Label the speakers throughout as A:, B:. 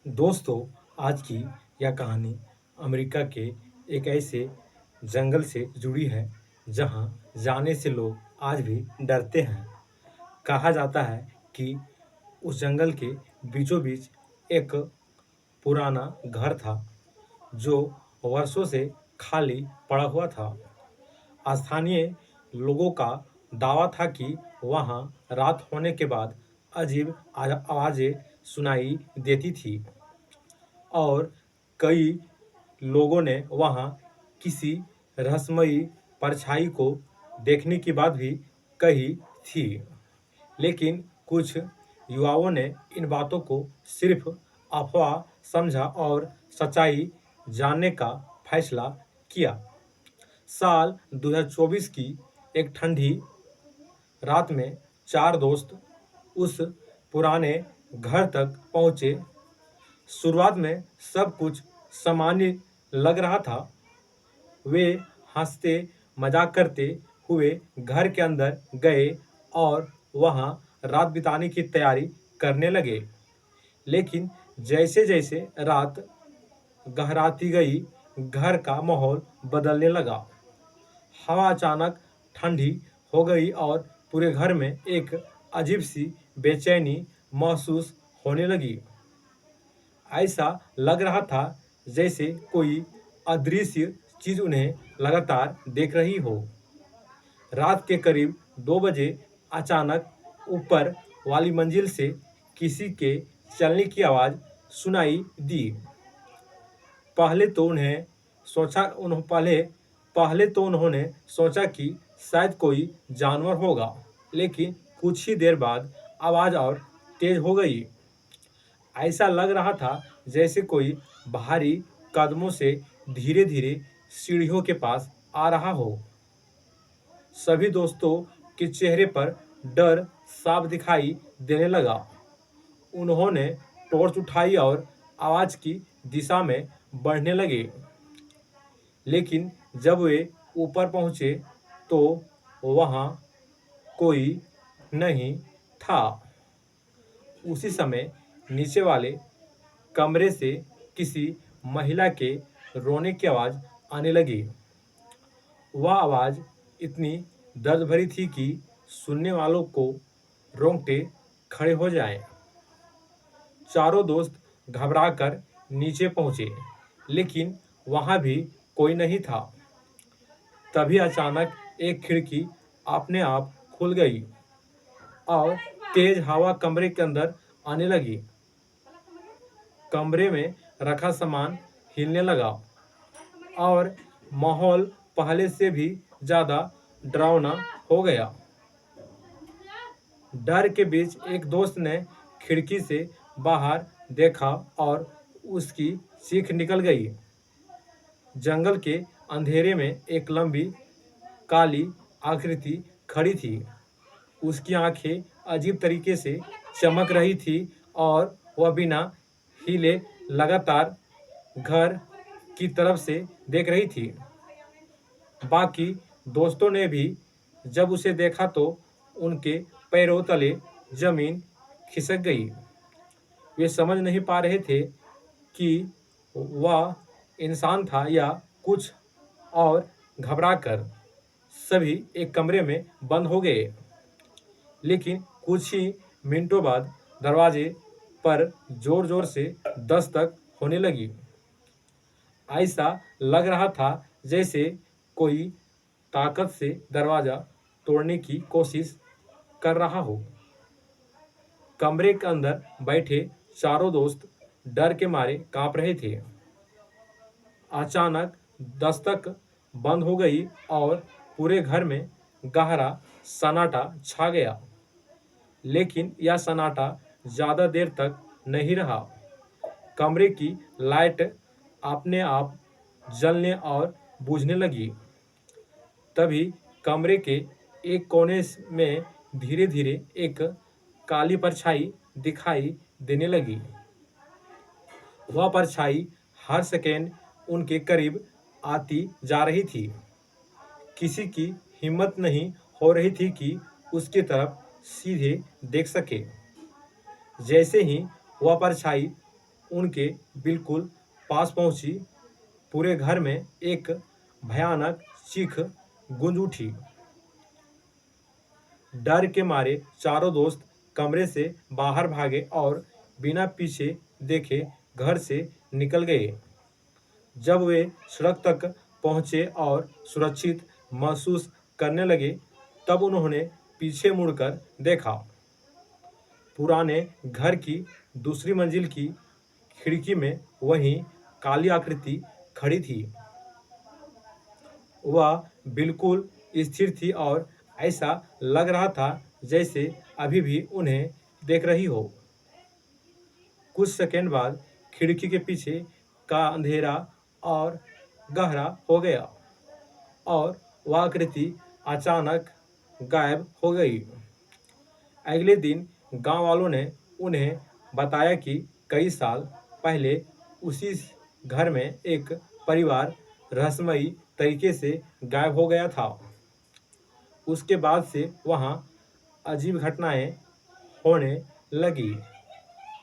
A: दोस्तों, आज की यह कहानी अमेरिका के एक ऐसे जंगल से जुड़ी है जहां जाने से लोग आज भी डरते हैं। कहा जाता है कि उस जंगल के बीचों बीच एक पुराना घर था जो वर्षों से खाली पड़ा हुआ था। स्थानीय लोगों का दावा था कि वहां रात होने के बाद अजीब आवाजें सुनाई देती थी और कई लोगों ने वहां किसी रहस्यमयी परछाई को देखने की बात भी कही थी। लेकिन कुछ युवाओं ने इन बातों को सिर्फ अफवाह समझा और सच्चाई जानने का फैसला किया। साल 2024 की एक ठंडी रात में चार दोस्त उस पुराने घर तक पहुंचे। शुरुआत में सब कुछ सामान्य लग रहा था। वे हंसते मजाक करते हुए घर के अंदर गए और वहां रात बिताने की तैयारी करने लगे। लेकिन जैसे जैसे रात गहराती गई, घर का माहौल बदलने लगा। हवा अचानक ठंडी हो गई और पूरे घर में एक अजीब सी बेचैनी महसूस होने लगी। ऐसा लग रहा था जैसे कोई अदृश्य चीज उन्हें लगातार देख रही हो। रात के करीब 2 बजे अचानक ऊपर वाली मंजिल से किसी के चलने की आवाज़ सुनाई दी। पहले तो उन्हें सोचा उन्हों पहले पहले तो उन्होंने सोचा कि शायद कोई जानवर होगा, लेकिन कुछ ही देर बाद आवाज़ और तेज हो गई। ऐसा लग रहा था जैसे कोई भारी कदमों से धीरे धीरे सीढ़ियों के पास आ रहा हो। सभी दोस्तों के चेहरे पर डर साफ दिखाई देने लगा। उन्होंने टॉर्च उठाई और आवाज की दिशा में बढ़ने लगे। लेकिन जब वे ऊपर पहुंचे तो वहां कोई नहीं था। उसी समय नीचे वाले कमरे से किसी महिला के रोने की आवाज़ आने लगी। वह आवाज़ इतनी दर्द भरी थी कि सुनने वालों को रोंगटे खड़े हो जाएं। चारों दोस्त घबराकर नीचे पहुंचे, लेकिन वहां भी कोई नहीं था। तभी अचानक एक खिड़की अपने आप खुल गई और तेज हवा कमरे के अंदर आने लगी। कमरे में रखा सामान हिलने लगा और माहौल पहले से भी ज़्यादा डरावना हो गया। डर के बीच एक दोस्त ने खिड़की से बाहर देखा और उसकी चीख निकल गई। जंगल के अंधेरे में एक लंबी काली आकृति खड़ी थी। उसकी आंखें अजीब तरीके से चमक रही थी और वह बिना हिले लगातार घर की तरफ से देख रही थी। बाकी दोस्तों ने भी जब उसे देखा तो उनके पैरों तले जमीन खिसक गई। वे समझ नहीं पा रहे थे कि वह इंसान था या कुछ और। घबराकर सभी एक कमरे में बंद हो गए। लेकिन कुछ ही मिनटों बाद दरवाजे पर जोर जोर से दस्तक होने लगी। ऐसा लग रहा था जैसे कोई ताकत से दरवाजा तोड़ने की कोशिश कर रहा हो। कमरे के अंदर बैठे चारों दोस्त डर के मारे कांप रहे थे। अचानक दस्तक बंद हो गई और पूरे घर में गहरा सन्नाटा छा गया। लेकिन यह सन्नाटा ज़्यादा देर तक नहीं रहा। कमरे की लाइट अपने आप जलने और बुझने लगी। तभी कमरे के एक कोने में धीरे धीरे एक काली परछाई दिखाई देने लगी। वह परछाई हर सेकेंड उनके करीब आती जा रही थी। किसी की हिम्मत नहीं हो रही थी कि उसकी तरफ सीधे देख सके। जैसे ही वह परछाई उनके बिल्कुल पास पहुंची। पूरे घर में एक भयानक चीख गूंज उठी। डर के मारे चारों दोस्त कमरे से बाहर भागे और बिना पीछे देखे घर से निकल गए। जब वे सड़क तक पहुंचे और सुरक्षित महसूस करने लगे, तब उन्होंने पीछे मुड़कर देखा। पुराने घर की दूसरी मंजिल की खिड़की में वही काली आकृति खड़ी थी। वह बिल्कुल स्थिर थी और ऐसा लग रहा था जैसे अभी भी उन्हें देख रही हो। कुछ सेकंड बाद खिड़की के पीछे का अंधेरा और गहरा हो गया और वह आकृति अचानक गायब हो गई। अगले दिन गांव वालों ने उन्हें बताया कि कई साल पहले उसी घर में एक परिवार रहस्यमयी तरीके से गायब हो गया था। उसके बाद से वहाँ अजीब घटनाएं होने लगी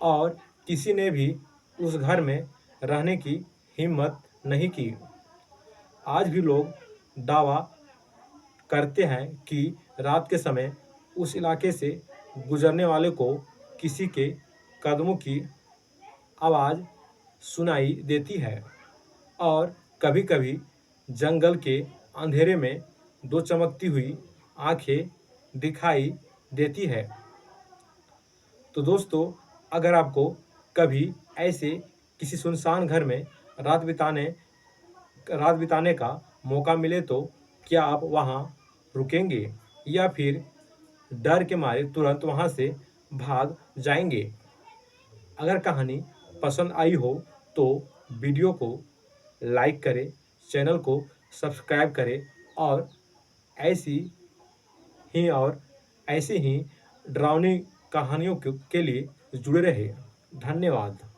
A: और किसी ने भी उस घर में रहने की हिम्मत नहीं की। आज भी लोग दावा करते हैं कि रात के समय उस इलाके से गुजरने वाले को किसी के कदमों की आवाज़ सुनाई देती है और कभी-कभी जंगल के अंधेरे में दो चमकती हुई आंखें दिखाई देती है। तो दोस्तों, अगर आपको कभी ऐसे किसी सुनसान घर में रात बिताने का मौका मिले तो क्या आप वहां रुकेंगे या फिर डर के मारे तुरंत वहां से भाग जाएंगे? अगर कहानी पसंद आई हो तो वीडियो को लाइक करें, चैनल को सब्सक्राइब करें और ऐसी ही डरावनी कहानियों के लिए जुड़े रहे। धन्यवाद।